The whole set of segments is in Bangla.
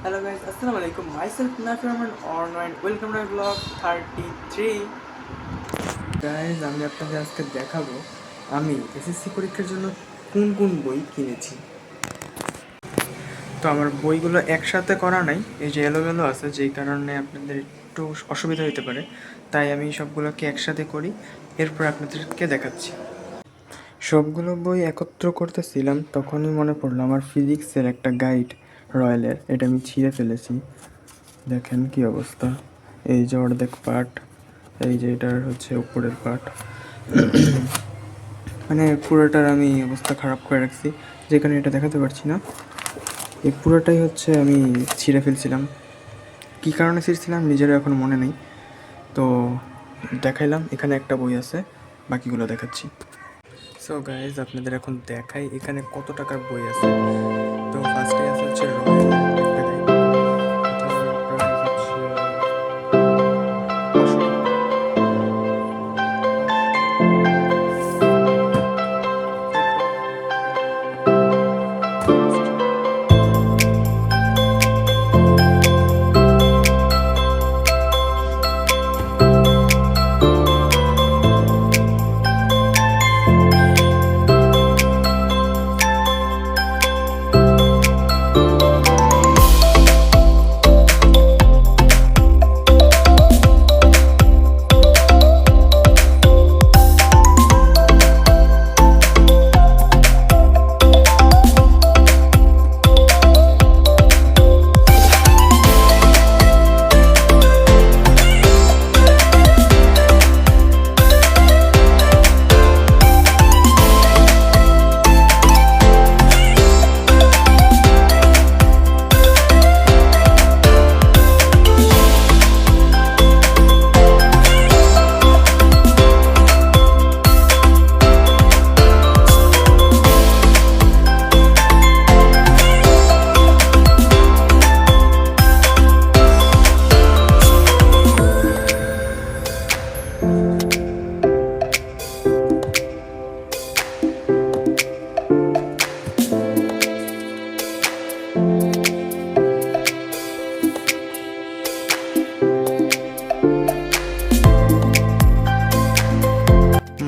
Hello guys, Assalamu alaikum. Myself Nafir Rahman online. Welcome to my vlog 33. Guys, আমি আপনাদের আজকে দেখাবো আমি এসএসসি পরীক্ষার জন্য কোন কোন বই কিনেছি। তো আমার বইগুলো একসাথে করা নাই, এই যে এলোমেলো আছে, যেই কারণে আপনাদের একটু অসুবিধা হতে পারে, তাই আমি সবগুলোকে একসাথে করি, এরপর আপনাদেরকে দেখাচ্ছি। সবগুলো বই একত্র করতেছিলাম, তখনই মনে পড়লো আমার ফিজিক্সের একটা গাইড রয়্যালের, এটা আমি ছিঁড়ে ফেলেছি। দেখেন কি অবস্থা, এই যে অর্ধেক পার্ট, এই যে এটার হচ্ছে উপরের পার্ট, মানে পুরোটার আমি অবস্থা খারাপ করে রাখছি, যেখানে এটা দেখাতে পারছি না। এই পুরোটাই হচ্ছে আমি ছিঁড়ে ফেলছিলাম, কী কারণে ছিঁড়ছিলাম নিজেরও এখন মনে নেই। তো দেখাইলাম, এখানে একটা বই আছে, বাকিগুলো দেখাচ্ছি। সো গাইজ, আপনাদের এখন দেখাই এখানে কত টাকার বই আছে। তো ফার্স্টে আছে হচ্ছে রয়্যাল একটা গাইড, এটার প্রাইস হচ্ছে 500 টাকা।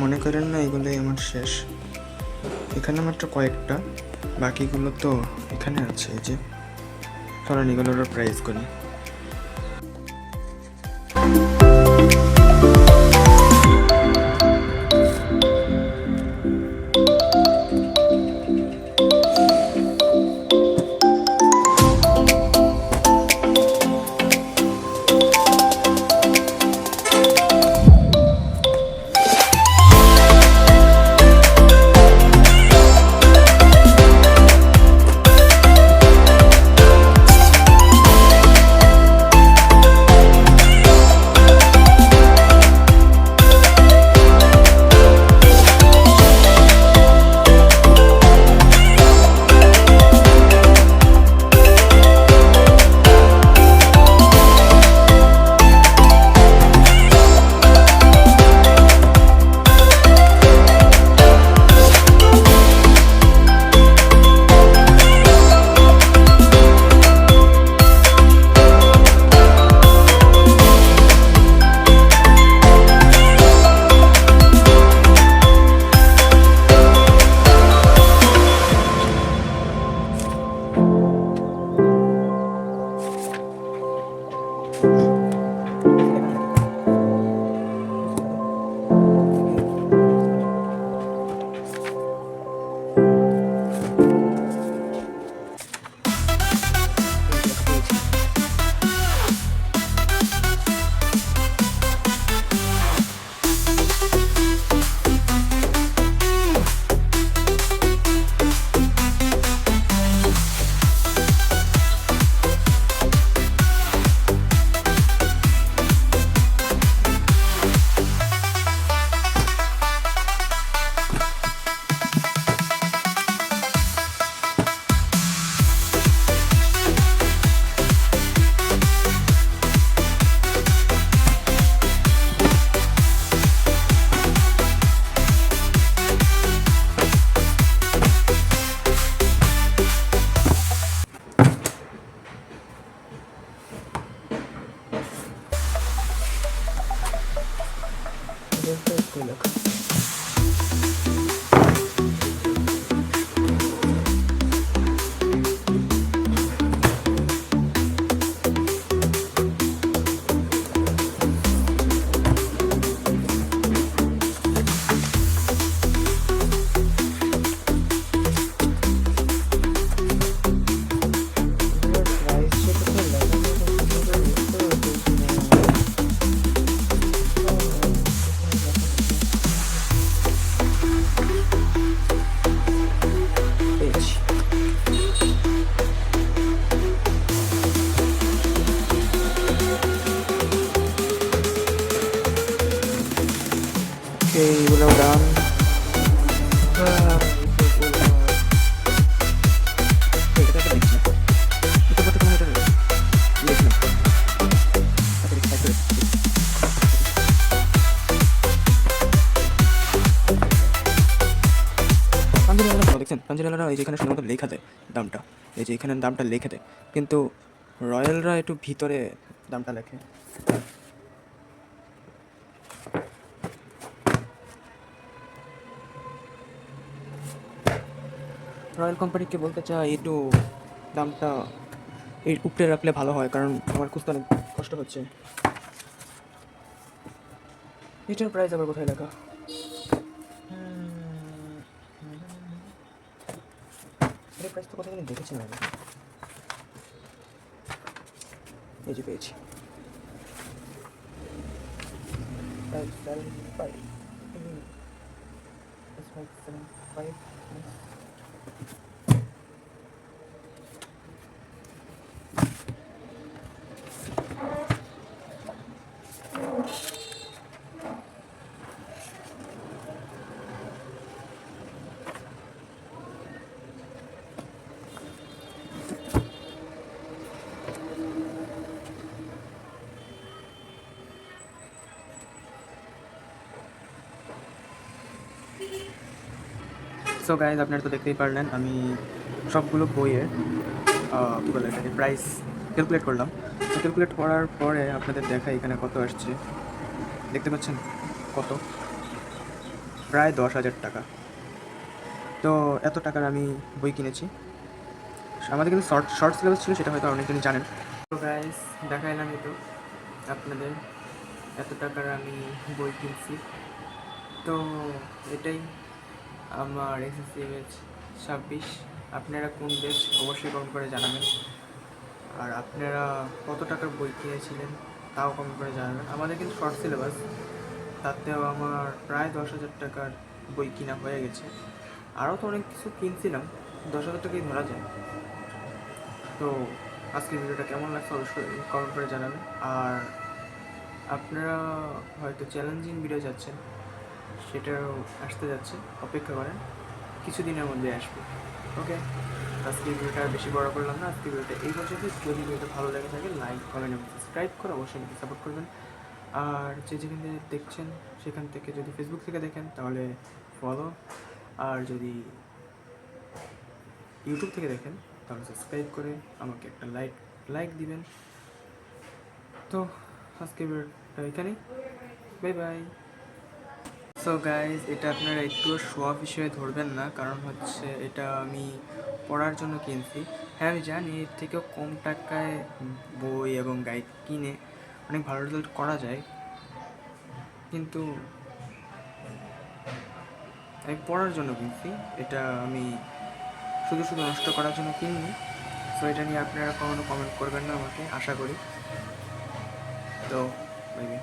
মনে করেন না এগুলোই আমার শেষ, এখানে মাত্র কয়েকটা, বাকিগুলো তো এখানে আছে। এই যে চলেন এগুলোর প্রাইস করি। কোথায় লেখা? এগুলো ডান। দেখছেন পাঞ্জিরালারা এই যেখানে শুধুমাত্র লেখা দেয় দামটা, এই যে এখানে দামটা লেখা দেয়, কিন্তু রয়্যালরা একটু ভিতরে দামটা লেখে। রয়্যাল কোম্পানিকে বলতে চাই একটু দামটা এই উপরে রাখলে ভালো হয়, কারণ আমার খুঁজতে অনেক কষ্ট হচ্ছে। এটার প্রাইস আবার কোথায় লেখা? এটার প্রাইস তো কোথায় গেলে দেখেছি না, এই যে পেয়েছি। সো গাইজ, আপনারা তো দেখতেই পারলেন আমি সবগুলো বইয়ের কী বলে এটাকে প্রাইস ক্যালকুলেট করলাম। তো ক্যালকুলেট করার পরে আপনাদের দেখাই এখানে কত আসছে। দেখতে পাচ্ছেন কত? প্রায় 10,000 টাকা। তো এত টাকার আমি বই কিনেছি। আমাদের কিন্তু শর্ট সিলেবাস ছিল, সেটা হয়তো অনেকজনই জানেন। তো গাইজ দেখাইলাম তো আপনাদের এত টাকার আমি বই কিনছি। তো এটাই আমার এসএসসি ব্যাচ 26। আপনারা কোন ব্যাচ অবশ্যই কমেন্ট করে জানাবেন, আর আপনারা কত টাকার বই কিনেছিলেন তাও কমেন্ট করে জানাবেন। আমাদের কিন্তু শর্ট সিলেবাস, তাতেও আমার প্রায় 10,000 টাকার বই কিনা হয়ে গেছে। আরও তো অনেক কিছু কিনছিলাম, 10,000 টাকাই ধরা যায়। তো আজকের ভিডিওটা কেমন লাগছে অবশ্যই কমেন্ট করে জানাবেন। আর আপনারা হয়তো চ্যালেঞ্জিং ভিডিও যাচ্ছেন, সেটাও আসতে যাচ্ছে, অপেক্ষা করেন, কিছুদিনের মধ্যে আসবে। ওকে, আজকের ভিডিওটা বেশি বড় করলাম না। আজকের ভিডিওটা এই পর্যন্ত। যদি ভিডিওটা ভালো লেগে থাকে লাইক, কমেন্ট এবং সাবস্ক্রাইব করে অবশ্যই আমাকে সাপোর্ট করবেন। আর যে যেখান থেকে দেখছেন সেখান থেকে যদি ফেসবুক থেকে দেখেন তাহলে ফলো, আর যদি ইউটিউব থেকে দেখেন তাহলে সাবস্ক্রাইব করে আমাকে একটা লাইক দিবেন। তো আজকের ভিডিওটা এখানেই, বাই বাই। সো গাইজ, এটা আপনারা একটু শো অফ হিসেবে ধরবেন না, কারণ হচ্ছে এটা আমি পড়ার জন্য কিনছি। হ্যাঁ, আমি জানি এর থেকেও কম টাকায় বই এবং গাইড কিনে অনেক ভালো রেজাল্ট করা যায়, কিন্তু আমি পড়ার জন্য কিনছি। এটা আমি শুধু নষ্ট করার জন্য কিনিনি। সো এটা নিয়ে আপনারা কখনো কমেন্ট করবেন না আমাকে, আশা করি। তো বাই বাই।